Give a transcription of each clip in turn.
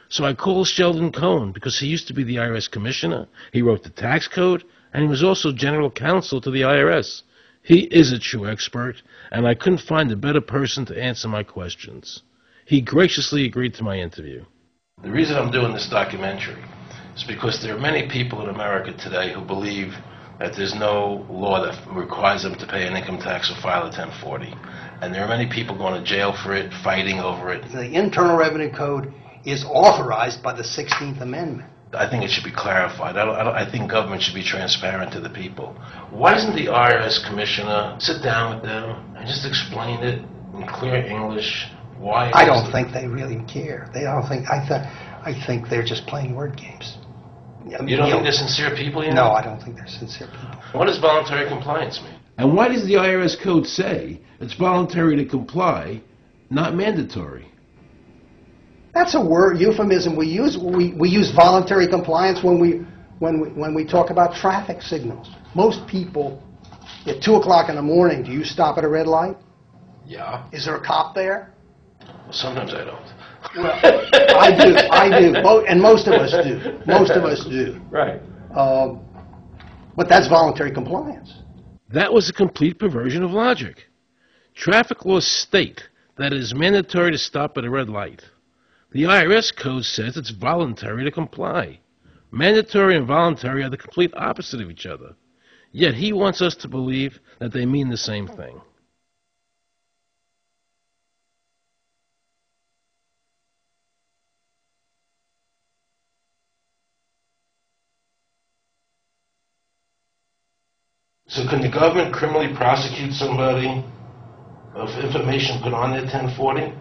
So I called Sheldon Cohen because he used to be the IRS commissioner, he wrote the tax code, and he was also general counsel to the IRS. He is a true expert, and I couldn't find a better person to answer my questions. He graciously agreed to my interview. The reason I'm doing this documentary is because there are many people in America today who believe that there's no law that requires them to pay an income tax or file a 1040. And there are many people going to jail for it, fighting over it. The Internal Revenue Code is authorized by the 16th Amendment. I think it should be clarified. I think government should be transparent to the people. Why doesn't the IRS commissioner sit down with them and just explain it in clear English? Why? I don't think they really care. They don't think. I think they're just playing word games. You don't think they're sincere people? You know? No, I don't think they're sincere people. What does voluntary compliance mean? And why does the IRS code say it's voluntary to comply, not mandatory? That's a word euphemism we use. We use voluntary compliance when we talk about traffic signals. Most people, at 2 o'clock in the morning, do you stop at a red light? Yeah. Is there a cop there? Well, sometimes I don't. Well, I do, and most of us do. Most of us do. Right. But that's voluntary compliance. That was a complete perversion of logic. Traffic laws state that it is mandatory to stop at a red light. The IRS code says it's voluntary to comply. Mandatory and voluntary are the complete opposite of each other. Yet he wants us to believe that they mean the same thing. So can the government criminally prosecute somebody of information put on their 1040?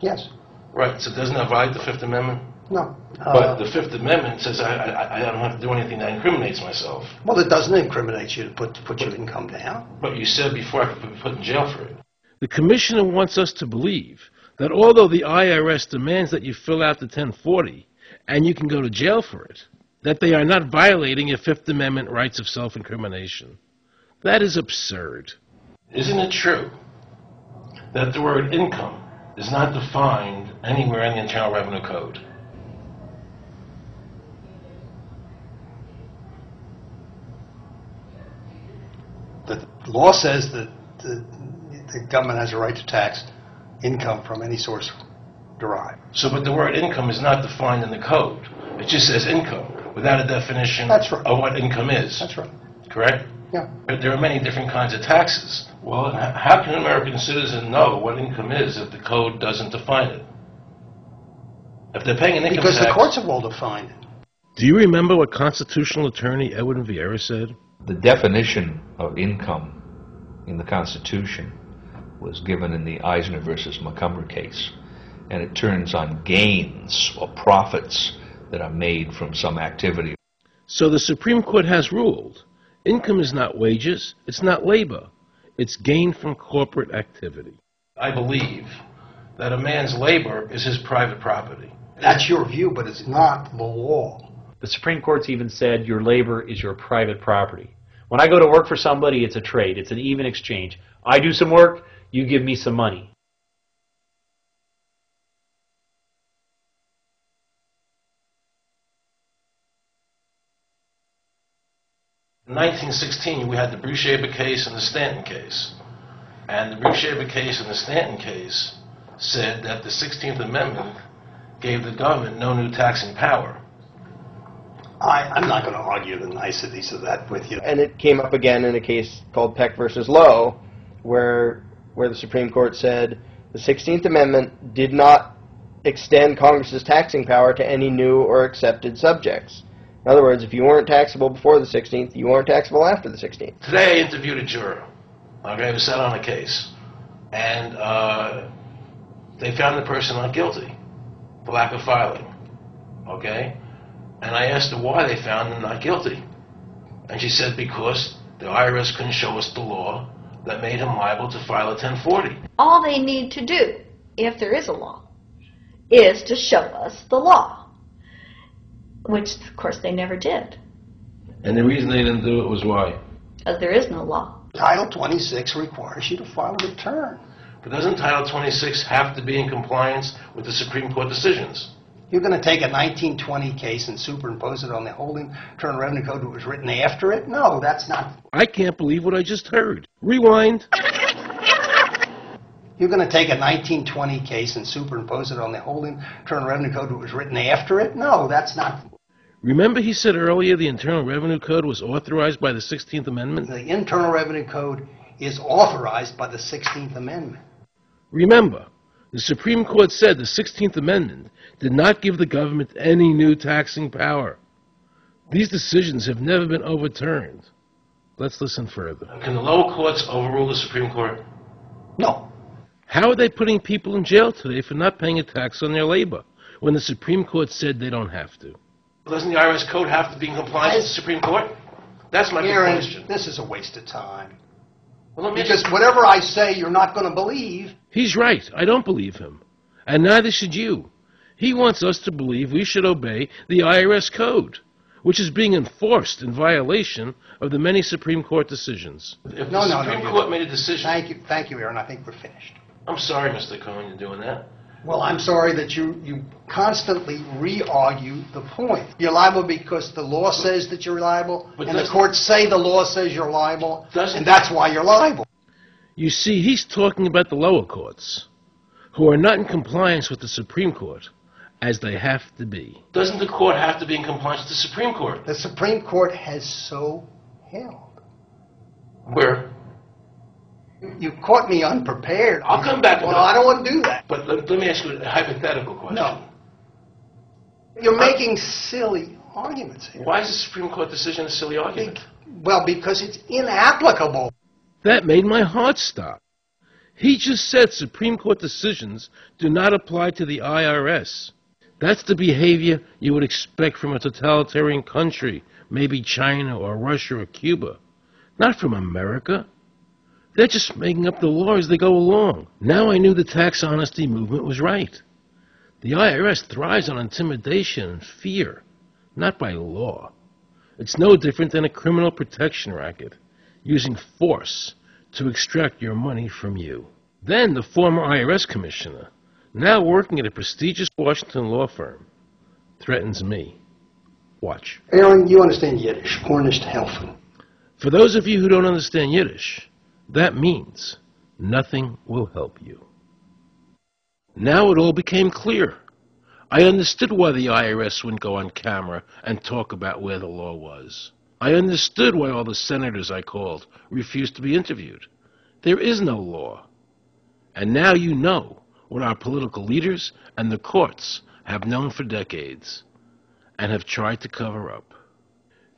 Yes. Right, so doesn't that violate the Fifth Amendment? No. But the Fifth Amendment says I don't have to do anything that incriminates myself. Well, it doesn't incriminate you to put your income down. But you said before I could be put in jail for it. The commissioner wants us to believe that although the IRS demands that you fill out the 1040 and you can go to jail for it, that they are not violating your Fifth Amendment rights of self-incrimination. That is absurd. Isn't it true that the word income is not defined anywhere in the Internal Revenue Code? The law says that the government has a right to tax income from any source derived. So, but the word income is not defined in the code. It just says income without a definition That's right. of what income is. That's right. Correct? Yeah. But there are many different kinds of taxes. Well, how can an American citizen know what income is if the code doesn't define it? If they're paying an income tax... Because the courts have all defined it. Do you remember what constitutional attorney Edwin Vieira said? The definition of income in the Constitution was given in the Eisner versus Macomber case, and it turns on gains or profits that are made from some activity. So the Supreme Court has ruled income is not wages, it's not labor, it's gain from corporate activity. I believe that a man's labor is his private property. That's your view, but it's not the law. The Supreme Court's even said your labor is your private property. When I go to work for somebody, it's a trade. It's an even exchange. I do some work, you give me some money. In 1916, we had the Bruchaber case and the Stanton case. And the Bruchaber case and the Stanton case said that the 16th Amendment gave the government no new taxing power. I'm not going to argue the niceties of that with you. And it came up again in a case called Peck versus Lowe, where the Supreme Court said the 16th Amendment did not extend Congress's taxing power to any new or accepted subjects. In other words, if you weren't taxable before the 16th, you weren't taxable after the 16th. Today I interviewed a juror, okay, who sat on a case, and they found the person not guilty for lack of filing, okay? And I asked her why they found him not guilty. And she said because the IRS couldn't show us the law that made him liable to file a 1040. All they need to do, if there is a law, is to show us the law. Which, of course, they never did. And the reason they didn't do it was why? Because there is no law. Title 26 requires you to file a return. But doesn't Title 26 have to be in compliance with the Supreme Court decisions? You're going to take a 1920 case and superimpose it on the whole Internal Revenue Code that was written after it? No, that's not. I can't believe what I just heard. Rewind. You're going to take a 1920 case and superimpose it on the whole Internal Revenue Code that was written after it? No, that's not. Remember he said earlier the Internal Revenue Code was authorized by the 16th Amendment? The Internal Revenue Code is authorized by the 16th Amendment. Remember, the Supreme Court said the 16th Amendment did not give the government any new taxing power. These decisions have never been overturned. Let's listen further. Can the lower courts overrule the Supreme Court? No. How are they putting people in jail today for not paying a tax on their labor when the Supreme Court said they don't have to? Doesn't the IRS code have to be in compliance with the Supreme Court? That's my Aaron, question. this is a waste of time. Well, Because whatever I say, you're not going to believe. He's right. I don't believe him. And neither should you. He wants us to believe we should obey the IRS code, which is being enforced in violation of the many Supreme Court decisions. If the Supreme Court made a decision... Thank you, Aaron. I think we're finished. I'm sorry, Mr. Cohen, you're doing that. Well, I'm sorry that you constantly re-argue the point. You're liable because the law says that you're liable, and the courts say the law says you're liable, and that's why you're liable. You see, he's talking about the lower courts, who are not in compliance with the Supreme Court, as they have to be. Doesn't the court have to be in compliance with the Supreme Court? The Supreme Court has so held. Where? You caught me unprepared. I'll come back to Well, that. I don't want to do that. But let me ask you a hypothetical question. No. You're making silly arguments here. Why is the Supreme Court decision a silly argument? Well, because it's inapplicable. That made my heart stop. He just said Supreme Court decisions do not apply to the IRS. That's the behavior you would expect from a totalitarian country, maybe China or Russia or Cuba. Not from America. They're just making up the law as they go along. Now I knew the tax honesty movement was right. The IRS thrives on intimidation and fear, not by law. It's no different than a criminal protection racket, using force to extract your money from you. Then the former IRS commissioner, now working at a prestigious Washington law firm, threatens me. Watch. Aaron, you understand Yiddish. Hornish to helfen. For those of you who don't understand Yiddish, that means nothing will help you. Now it all became clear. I understood why the IRS wouldn't go on camera and talk about where the law was. I understood why all the senators I called refused to be interviewed. There is no law. And now you know what our political leaders and the courts have known for decades and have tried to cover up.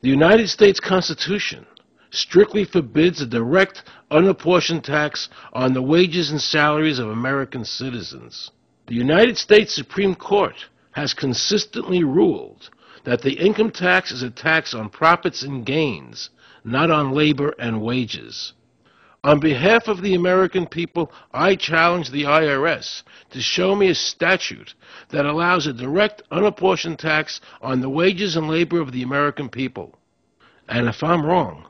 The United States Constitution strictly forbids a direct, unapportioned tax on the wages and salaries of American citizens. The United States Supreme Court has consistently ruled that the income tax is a tax on profits and gains, not on labor and wages. On behalf of the American people, I challenge the IRS to show me a statute that allows a direct, unapportioned tax on the wages and labor of the American people. And if I'm wrong,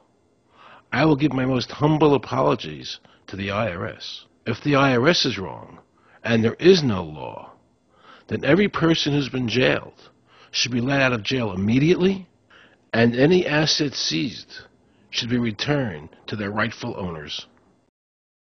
I will give my most humble apologies to the IRS. If the IRS is wrong, and there is no law, then every person who's been jailed should be let out of jail immediately, and any assets seized should be returned to their rightful owners.